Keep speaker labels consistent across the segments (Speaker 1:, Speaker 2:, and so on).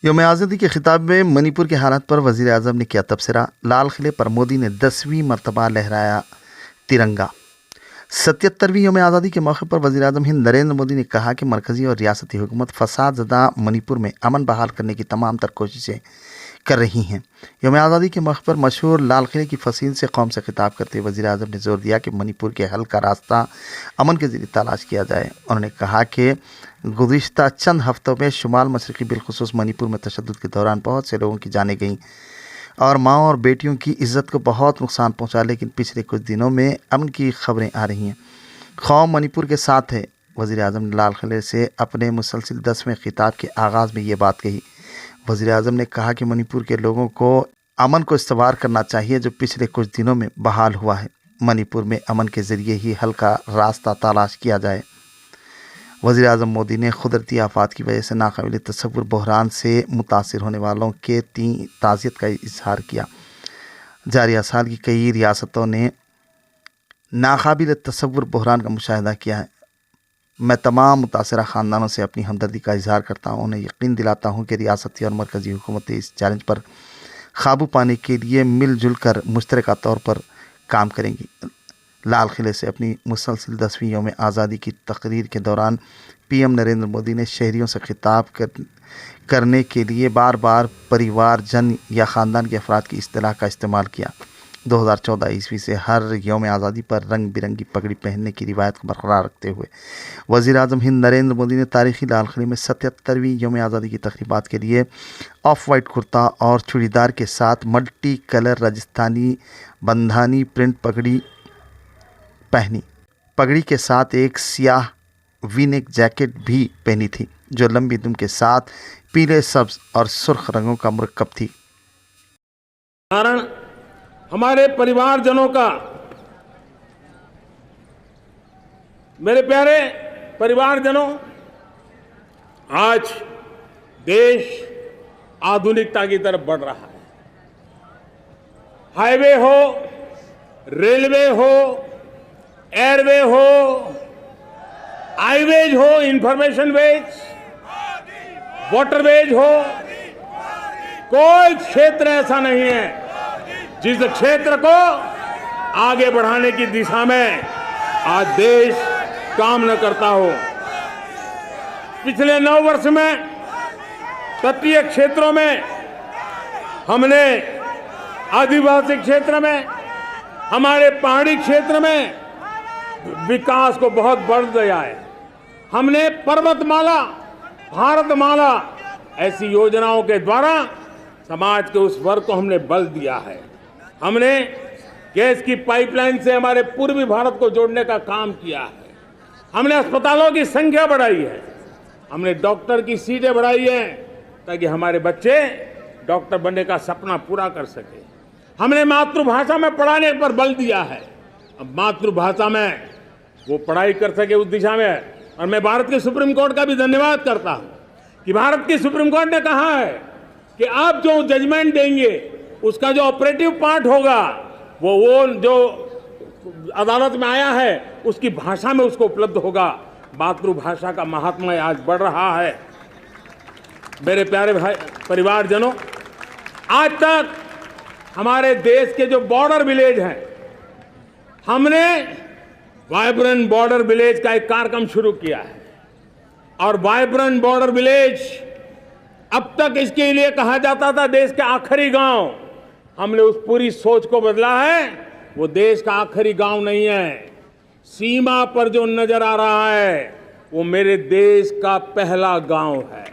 Speaker 1: यौम आज़ादी के खिताब में मणिपुर के हालात पर वज़ीर आज़म ने किया तबसरा। लाल किले पर मोदी ने 10वीं मरतबा लहराया तिरंगा। 77वीं यौम आज़ादी के मौके पर वज़ीर आज़म हिंद नरेंद्र मोदी ने कहा कि मरकज़ी और रियासती हुकूमत फसाद ज़दा मणिपुर में अमन बहाल करने की तमाम तर कोशिशें कर रही हैं। यौम आज़ादी के मौके पर मशहूर लाल किले की फसील से कौम से खिताब करते हुए वज़ीर आज़म ने जोर दिया कि मणिपुर के हल का रास्ता अमन के ज़रिए तलाश किया जाए। उन्होंने कहा कि गुज़िश्ता चंद हफ्तों में शुमाल मशरक़ी बिलखुसूस मणिपुर में तशद्दुद के दौरान बहुत से लोगों की जानें गईं और माँ और बेटियों की इज़्ज़त को बहुत नुकसान पहुँचा, लेकिन पिछले कुछ दिनों में अमन की खबरें आ रही हैं। कौम मणिपुर के साथ है। वज़ीर आज़म ने लाल किले से अपने मुसलसिल 10वें खिताब के आगाज़ में ये बात कही। वज़ीर आज़म ने कहा कि मणिपुर के लोगों को अमन को इस्तवार करना चाहिए जो पिछले कुछ दिनों में बहाल हुआ है। मणिपुर में अमन के ज़रिए ही हल का रास्ता तलाश किया जाए। वज़ीर आज़म मोदी ने कुदरती आफात की वजह से नाकाबिल तसव्वुर बहरान से मुतासिर होने वालों के ताज़ियत का इजहार किया। जारिया साल की कई रियासतों ने नाकाबिल तसव्वुर बहरान का मुशाहिदा किया है। मैं तमाम मुतासरा ख़ानदानों से अपनी हमदर्दी का इजहार करता हूँ। उन्हें यकीन दिलाता हूँ कि रियासती और मरकज़ी हुकूमतें इस चैलेंज पर काबू पाने के लिए मिलजुल कर मुश्तरका तौर पर काम करेंगी। लाल किले से अपनी मुसलसिल 10वीं यौम आज़ादी की तकरीर के दौरान पीएम नरेंद्र मोदी ने शहरियों से खिताब करने के लिए बार बार परिवार जन या ख़ानदान के अफराद की इस्तिलाह का इस्तेमाल किया। 2014 ईस्वी से हर यौम आज़ादी पर रंग बिरंगी पगड़ी पहनने की रिवायत को बरकरार रखते हुए वज़ीर आज़म हिंद नरेंद्र मोदी ने तारीख़ी लाल किले में 77वीं यौम आज़ादी की तकरीबात के लिए ऑफ वाइट कुर्ता और चूड़ीदार के साथ multi colour Rajasthani Bandhani print पगड़ी पहनी। पगड़ी के साथ एक सियाह वी-नेक जैकेट भी पहनी थी जो लंबी दुम के साथ पीले, सब्ज और सुर्ख रंगों का मुरक्कब थी।
Speaker 2: कारण हमारे परिवारजनों का, मेरे प्यारे परिवारजनों, आज देश आधुनिकता की तरफ बढ़ रहा है। हाईवे हो, रेलवे हो, एयरवे हो, आईवेज हो, इंफॉर्मेशन वेज, वाटरवेज हो, कोई क्षेत्र ऐसा नहीं है जिस क्षेत्र को आगे बढ़ाने की दिशा में आज देश काम न करता हो। पिछले 9 वर्ष में तटीय क्षेत्रों में हमने, आदिवासी क्षेत्र में, हमारे पहाड़ी क्षेत्र में विकास को बहुत बढ़ दिया है। हमने पर्वतमाला, भारतमाला ऐसी योजनाओं के द्वारा समाज के उस वर्ग को हमने बल दिया है। हमने गैस की पाइपलाइन से हमारे पूर्वी भारत को जोड़ने का काम किया है। हमने अस्पतालों की संख्या बढ़ाई है। हमने डॉक्टर की सीटें बढ़ाई हैं ताकि हमारे बच्चे डॉक्टर बनने का सपना पूरा कर सके। हमने मातृभाषा में पढ़ाने पर बल दिया है। अब मातृभाषा में वो पढ़ाई कर सके उस दिशा में। और मैं भारत के सुप्रीम कोर्ट का भी धन्यवाद करता हूं कि भारत की सुप्रीम कोर्ट ने कहा है कि आप जो जजमेंट देंगे उसका जो ऑपरेटिव पार्ट होगा वो जो अदालत में आया है उसकी भाषा में उसको उपलब्ध होगा। मातृभाषा का महात्म्य आज बढ़ रहा है। मेरे प्यारे भाई परिवारजनों, आज तक हमारे देश के जो बॉर्डर विलेज हैं, हमने वाइब्रेंट बॉर्डर विलेज का एक कार्यक्रम शुरू किया है। और वाइब्रेंट बॉर्डर विलेज, अब तक इसके लिए कहा जाता था देश के आखिरी गांव। हमने उस पूरी सोच को बदला है। वो देश का आखिरी गांव नहीं है। सीमा पर जो नजर आ रहा है वो मेरे देश का पहला गांव है।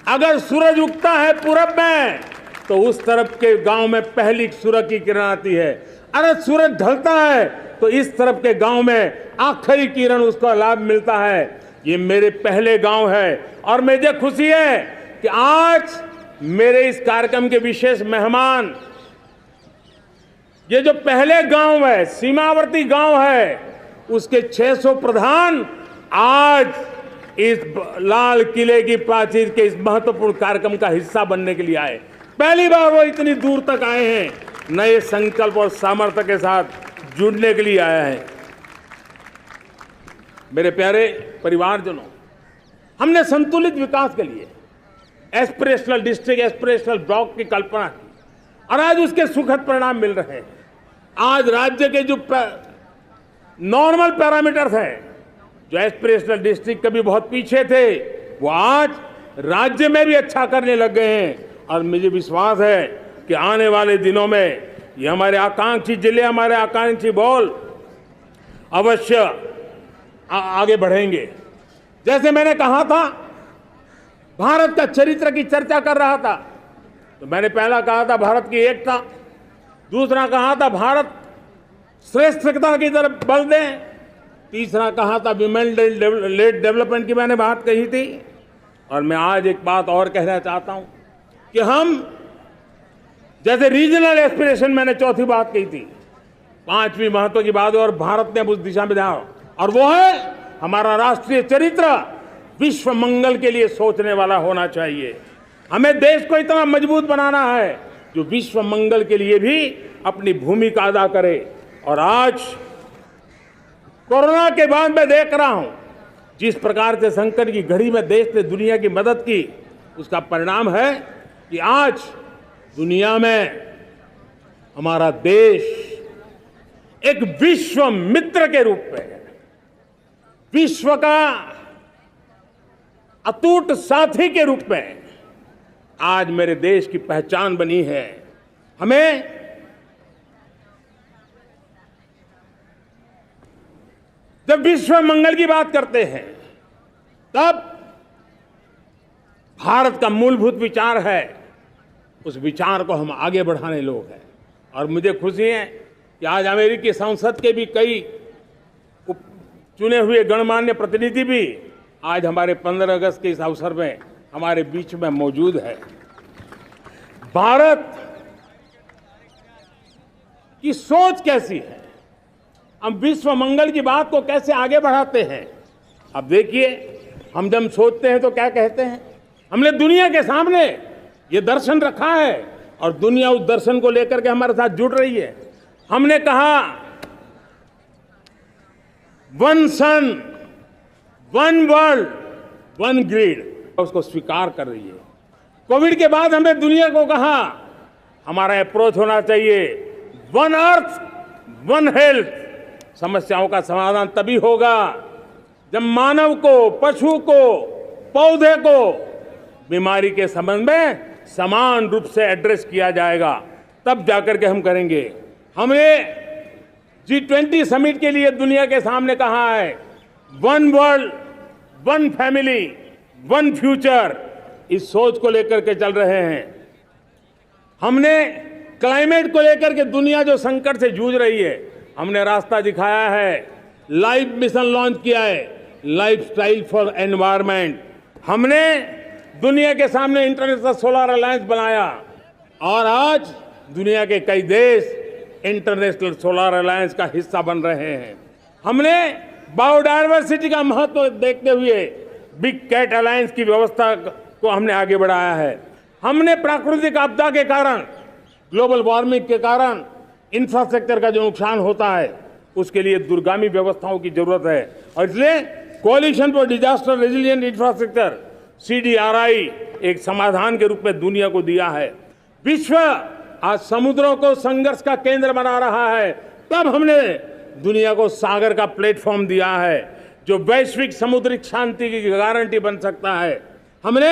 Speaker 2: अगर सूरज उगता है पूरब में तो उस तरफ के गांव में पहली सूरज की किरण आती है। अगर सूरज ढलता है तो इस तरफ के गांव में आखिरी किरण उसका लाभ मिलता है। ये मेरे पहले गांव है और मुझे खुशी है कि आज मेरे इस कार्यक्रम के विशेष मेहमान, ये जो पहले गांव है, सीमावर्ती गांव है, उसके 600 प्रधान आज इस लाल किले की प्राचीर के इस महत्वपूर्ण कार्यक्रम का हिस्सा बनने के लिए आए। पहली बार वो इतनी दूर तक आए हैं, नए संकल्प और सामर्थ्य के साथ जुड़ने के लिए आया है। मेरे प्यारे परिवारजनों, हमने संतुलित विकास के लिए एस्पिरेशनल डिस्ट्रिक्ट, एस्पिरेशनल ब्लॉक की कल्पना की और आज उसके सुखद परिणाम मिल रहे हैं। आज राज्य के जो नॉर्मल पैरामीटर्स हैं, जो एस्पिरेशनल डिस्ट्रिक्ट कभी बहुत पीछे थे, वो आज राज्य में भी अच्छा करने लग गए हैं और मुझे विश्वास है कि आने वाले दिनों में ये हमारे आकांक्षी जिले, हमारे आकांक्षी बॉल अवश्य आगे बढ़ेंगे। जैसे मैंने कहा था, भारत का चरित्र की चर्चा कर रहा था, तो मैंने पहला कहा था भारत की एकता, दूसरा कहा था भारत श्रेष्ठता की तरफ बल दें, तीसरा कहा था विमेन लेड डेवलपमेंट की मैंने बात कही थी। और मैं आज एक बात और कहना चाहता हूं कि हम जैसे रीजनल एस्पिरेशन, मैंने चौथी बात कही थी, पांचवी महत्व की बात, और भारत ने उस दिशा में ध्यान, और वो है हमारा राष्ट्रीय चरित्र विश्व मंगल के लिए सोचने वाला होना चाहिए। हमें देश को इतना मजबूत बनाना है जो विश्व मंगल के लिए भी अपनी भूमिका अदा करे। और आज कोरोना के बाद मैं देख रहा हूं जिस प्रकार से संकट की घड़ी में देश ने दुनिया की मदद की, उसका परिणाम है कि आज दुनिया में हमारा देश एक विश्व मित्र के रूप में, विश्व का अटूट साथी के रूप में आज मेरे देश की पहचान बनी है। हमें जब विश्व मंगल की बात करते हैं, तब भारत का मूलभूत विचार है, उस विचार को हम आगे बढ़ाने लोग हैं। और मुझे खुशी है कि आज अमेरिकी संसद के भी कई चुने हुए गणमान्य प्रतिनिधि भी आज हमारे 15 अगस्त के इस अवसर में हमारे बीच में मौजूद है। भारत की सोच कैसी है, हम विश्व मंगल की बात को कैसे आगे बढ़ाते हैं। अब देखिए, हम जब सोचते हैं तो क्या कहते हैं, हमने दुनिया के सामने ये दर्शन रखा है और दुनिया उस दर्शन को लेकर के हमारे साथ जुड़ रही है। हमने कहा वन सन, वन वर्ल्ड, वन ग्रिड, उसको स्वीकार कर रही है। कोविड के बाद हमने दुनिया को कहा हमारा अप्रोच होना चाहिए वन अर्थ, वन हेल्थ। समस्याओं का समाधान तभी होगा जब मानव को, पशु को, पौधे को बीमारी के संबंध में समान रूप से एड्रेस किया जाएगा, तब जाकर के हम करेंगे। हमने G20 समिट के लिए दुनिया के सामने कहा है one world, one family, one future. इस सोच को लेकर के चल रहे हैं। हमने क्लाइमेट को लेकर के दुनिया जो संकट से जूझ रही है, हमने रास्ता दिखाया है, लाइफ मिशन लॉन्च किया है, लाइफस्टाइल फॉर एनवायरनमेंट। हमने दुनिया के सामने इंटरनेशनल सोलर अलायंस बनाया और आज दुनिया के कई देश इंटरनेशनल सोलर अलायंस का हिस्सा बन रहे हैं। हमने बायोडायवर्सिटी का महत्व देखते हुए बिग कैट अलायंस की व्यवस्था को हमने आगे बढ़ाया है। हमने प्राकृतिक आपदा के कारण, ग्लोबल वार्मिंग के कारण इंफ्रास्ट्रक्चर का जो नुकसान होता है, उसके लिए दूरगामी व्यवस्थाओं की जरूरत है और इसलिए coalition for disaster resilient infrastructure CDRI एक समाधान के रूप में दुनिया को दिया है। विश्व आज समुद्रों को संघर्ष का केंद्र बना रहा है, तब हमने दुनिया को सागर का प्लेटफॉर्म दिया है जो वैश्विक समुद्री शांति की गारंटी बन सकता है। हमने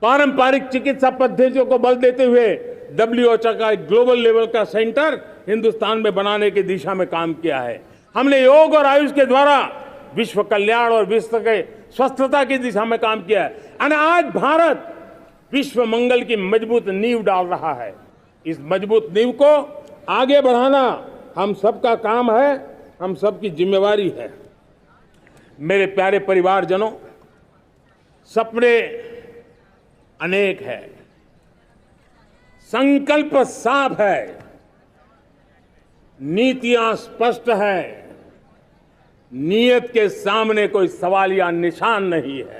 Speaker 2: पारंपरिक चिकित्सा पद्धतियों को बल देते हुए WHO का ग्लोबल लेवल का सेंटर हिंदुस्तान में बनाने की दिशा में काम किया है। हमने योग और आयुष के द्वारा विश्व कल्याण और विश्व के स्वस्थता की दिशा में काम किया है और आज भारत विश्व मंगल की मजबूत नींव डाल रहा है। इस मजबूत नींव को आगे बढ़ाना हम सबका काम है, हम सबकी जिम्मेवारी है। मेरे प्यारे परिवारजनों, सपने अनेक है, संकल्प साफ है, नीतियां स्पष्ट है, नियत के सामने कोई सवाल या निशान नहीं है।